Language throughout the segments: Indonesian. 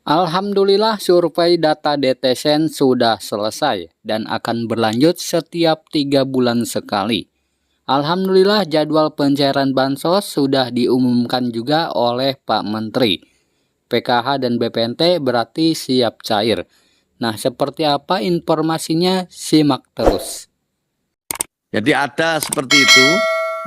Alhamdulillah survei data DTSEN sudah selesai dan akan berlanjut setiap 3 bulan sekali. Alhamdulillah jadwal pencairan bansos sudah diumumkan juga oleh Pak Menteri. PKH dan BPNT berarti siap cair. Nah, seperti apa informasinya? Simak terus. Jadi ada seperti itu,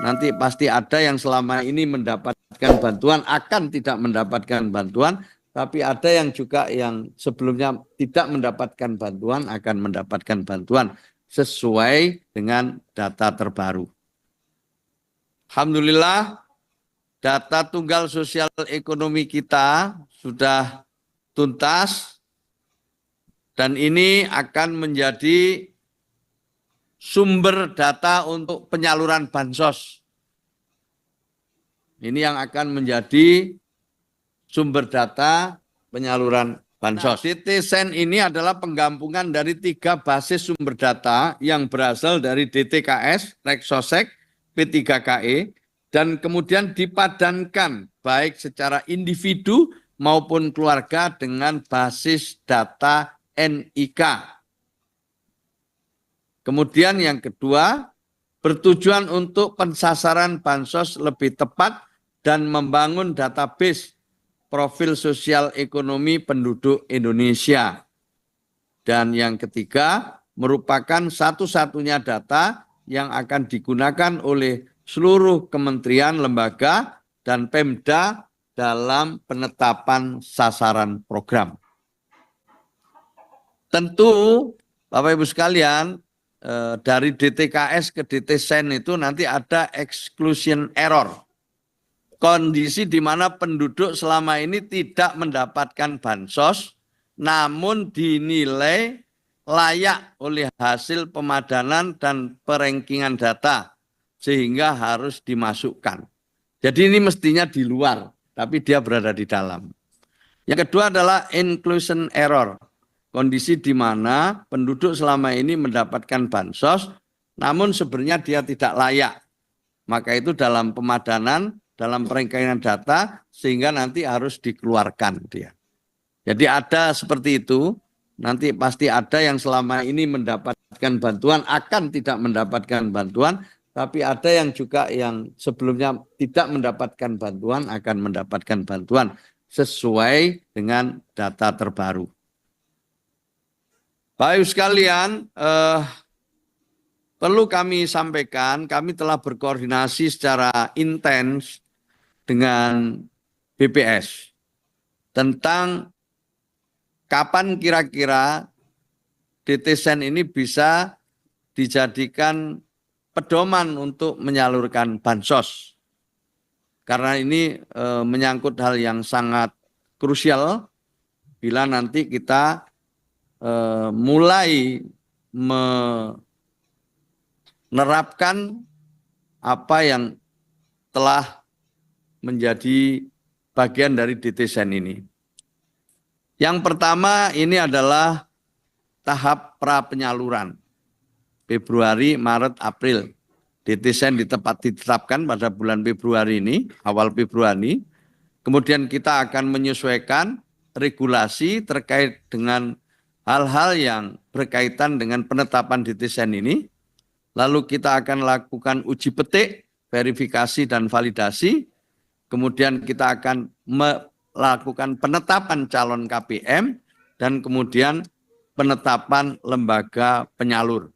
nanti pasti ada yang selama ini mendapatkan bantuan akan tidak mendapatkan bantuan, tapi ada yang juga yang sebelumnya tidak mendapatkan bantuan akan mendapatkan bantuan sesuai dengan data terbaru. Alhamdulillah data tunggal sosial ekonomi kita sudah tuntas dan ini akan menjadi sumber data untuk penyaluran bansos. Ini yang akan menjadi sumber data penyaluran bansos. DTSEN ini adalah penggabungan dari 3 basis sumber data yang berasal dari DTKS, Reksosek, P3KE, dan kemudian dipadankan baik secara individu maupun keluarga dengan basis data NIK. Kemudian yang kedua, bertujuan untuk pensasaran bansos lebih tepat dan membangun database profil sosial ekonomi penduduk Indonesia. Dan yang ketiga, merupakan satu-satunya data yang akan digunakan oleh seluruh kementerian, lembaga, dan Pemda dalam penetapan sasaran program. Tentu, Bapak Ibu sekalian, dari DTKS ke DTSEN itu nanti ada exclusion error. Kondisi di mana penduduk selama ini tidak mendapatkan bansos, namun dinilai layak oleh hasil pemadanan dan perankingan data, sehingga harus dimasukkan. Jadi ini mestinya di luar, tapi dia berada di dalam. Yang kedua adalah inclusion error. Kondisi di mana penduduk selama ini mendapatkan bansos, namun sebenarnya dia tidak layak. Maka itu dalam pemadanan, dalam perankingan data, sehingga nanti harus dikeluarkan dia. Jadi ada seperti itu, nanti pasti ada yang selama ini mendapatkan bantuan, akan tidak mendapatkan bantuan, tapi ada yang juga yang sebelumnya tidak mendapatkan bantuan, akan mendapatkan bantuan sesuai dengan data terbaru. Baik sekalian, perlu kami sampaikan, kami telah berkoordinasi secara intens dengan BPS tentang kapan kira-kira DTSEN ini bisa dijadikan pedoman untuk menyalurkan bansos. Karena ini menyangkut hal yang sangat krusial bila nanti kita mulai menerapkan apa yang telah menjadi bagian dari DTSEN ini. Yang pertama ini adalah tahap pra penyaluran. Februari, Maret, April. DTSEN ditetapkan pada bulan Februari ini, awal Februari. Kemudian kita akan menyesuaikan regulasi terkait dengan hal-hal yang berkaitan dengan penetapan DTSEN ini. Lalu kita akan lakukan uji petik, verifikasi dan validasi. Kemudian kita akan melakukan penetapan calon KPM dan kemudian penetapan lembaga penyalur.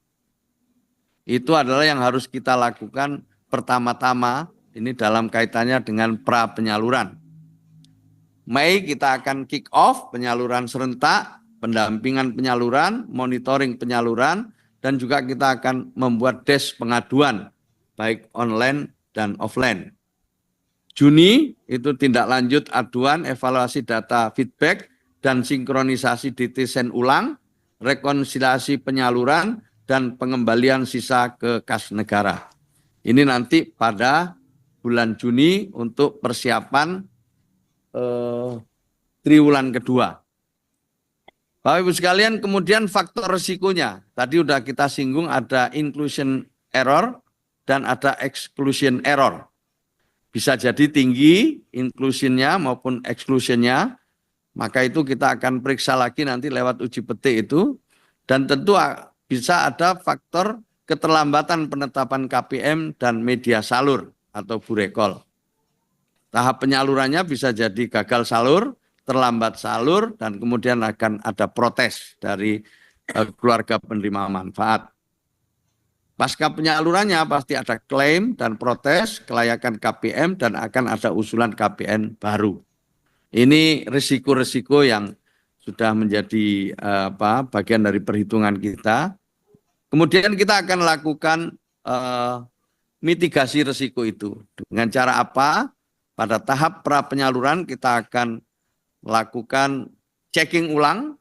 Itu adalah yang harus kita lakukan pertama-tama ini dalam kaitannya dengan pra penyaluran. Mei kita akan kick off penyaluran serentak, pendampingan penyaluran, monitoring penyaluran, dan juga kita akan membuat desk pengaduan, baik online dan offline. Juni itu tindak lanjut aduan, evaluasi data feedback, dan sinkronisasi DTSEN ulang, rekonsiliasi penyaluran, dan pengembalian sisa ke kas negara. Ini nanti pada bulan Juni untuk persiapan triwulan kedua. Bapak Ibu sekalian, kemudian faktor risikonya. Tadi sudah kita singgung ada inclusion error dan ada exclusion error. Bisa jadi tinggi inclusionnya maupun exclusionnya. Maka itu kita akan periksa lagi nanti lewat uji petik itu. Dan tentu bisa ada faktor keterlambatan penetapan KPM dan media salur atau burekol. Tahap penyalurannya bisa jadi gagal salur, terlambat salur, dan kemudian akan ada protes dari keluarga penerima manfaat. Pasca penyalurannya pasti ada klaim dan protes kelayakan KPM dan akan ada usulan KPN baru. Ini risiko-risiko yang sudah menjadi bagian dari perhitungan kita. Kemudian kita akan lakukan mitigasi risiko itu. Dengan cara apa? Pada tahap pra penyaluran kita akan lakukan checking ulang.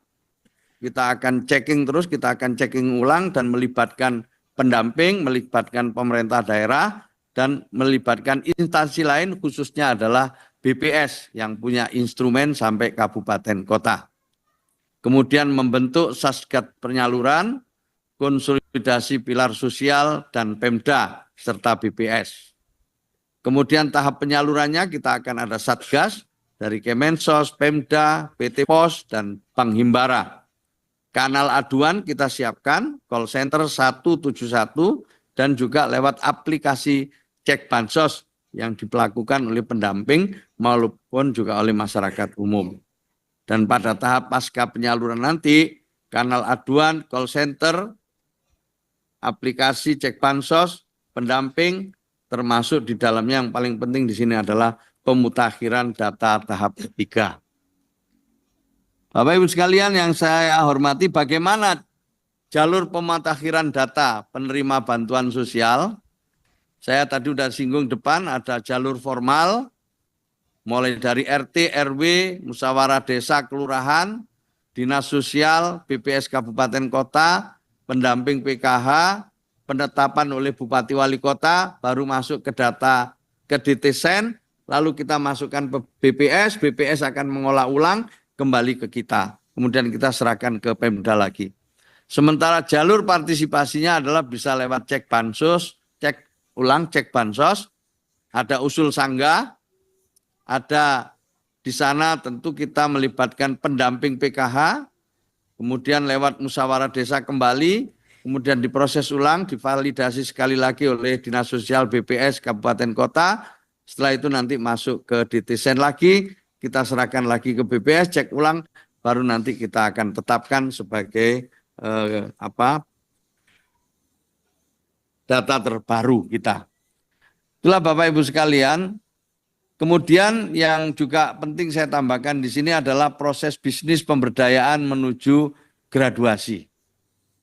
Kita akan checking terus, kita akan checking ulang dan melibatkan pendamping, melibatkan pemerintah daerah, dan melibatkan instansi lain khususnya adalah BPS yang punya instrumen sampai kabupaten kota. Kemudian membentuk Satgas penyaluran, konsolidasi pilar sosial dan Pemda serta BPS. Kemudian tahap penyalurannya kita akan ada Satgas dari Kemensos, Pemda, PT Pos, dan Bank Himbara. Kanal aduan kita siapkan, call center 171, dan juga lewat aplikasi cek bansos yang dilakukan oleh pendamping maupun juga oleh masyarakat umum. Dan pada tahap pasca penyaluran nanti, kanal aduan, call center, aplikasi cek bansos, pendamping, termasuk di dalamnya yang paling penting di sini adalah pemutakhiran data tahap ketiga. Bapak Ibu sekalian yang saya hormati, bagaimana jalur pemutakhiran data penerima bantuan sosial? Saya tadi sudah singgung depan, ada jalur formal, mulai dari RT, RW, musyawarah desa, kelurahan, dinas sosial, BPS kabupaten kota, pendamping PKH, penetapan oleh Bupati Wali Kota, baru masuk ke data ke DTSen, lalu kita masukkan ke BPS, BPS akan mengolah ulang, kembali ke kita. Kemudian kita serahkan ke Pemda lagi. Sementara jalur partisipasinya adalah bisa lewat cek bansos, cek ulang, cek bansos, ada usul sanggah, ada di sana tentu kita melibatkan pendamping PKH, kemudian lewat musyawarah desa kembali, kemudian diproses ulang, divalidasi sekali lagi oleh Dinas Sosial BPS Kabupaten Kota, setelah itu nanti masuk ke DTSen lagi, kita serahkan lagi ke BPS, cek ulang, baru nanti kita akan tetapkan sebagai data terbaru kita. Itulah Bapak Ibu sekalian. Kemudian yang juga penting saya tambahkan di sini adalah proses bisnis pemberdayaan menuju graduasi.